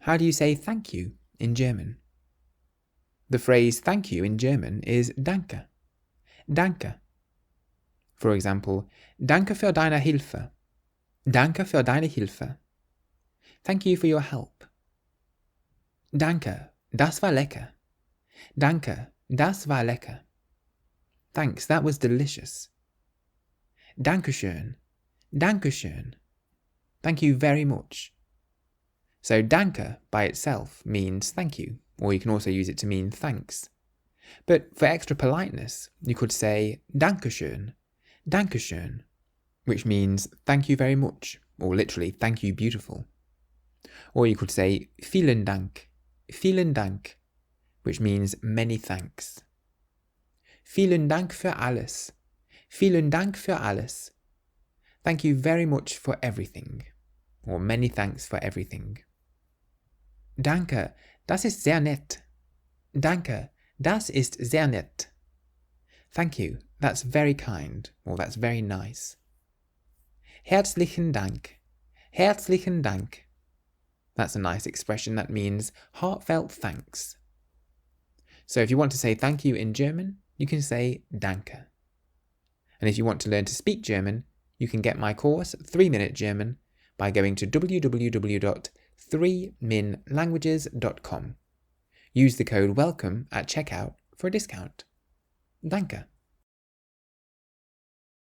How do you say thank you in German? The phrase thank you in German is Danke. Danke. For example, Danke für deine Hilfe. Danke für deine Hilfe. Thank you for your help. Danke, das war lecker. Danke, das war lecker. Thanks, that was delicious. Dankeschön. Dankeschön. Thank you very much. So Danke by itself means thank you, or you can also use it to mean thanks. But for extra politeness, you could say Dankeschön, Dankeschön, which means thank you very much, or literally thank you beautiful. Or you could say Vielen Dank, Vielen Dank, which means many thanks. Vielen Dank für alles. Vielen Dank für alles. Thank you very much for everything, or many thanks for everything. Danke, das ist sehr nett. Danke, das ist sehr nett. Thank you, that's very kind, or that's very nice. Herzlichen Dank. Herzlichen Dank. That's a nice expression that means heartfelt thanks. So if you want to say thank you in German, you can say Danke. And if you want to learn to speak German, you can get my course 3-Minute German by going to www.3minlanguages.com. Use the code WELCOME at checkout for a discount. Danke.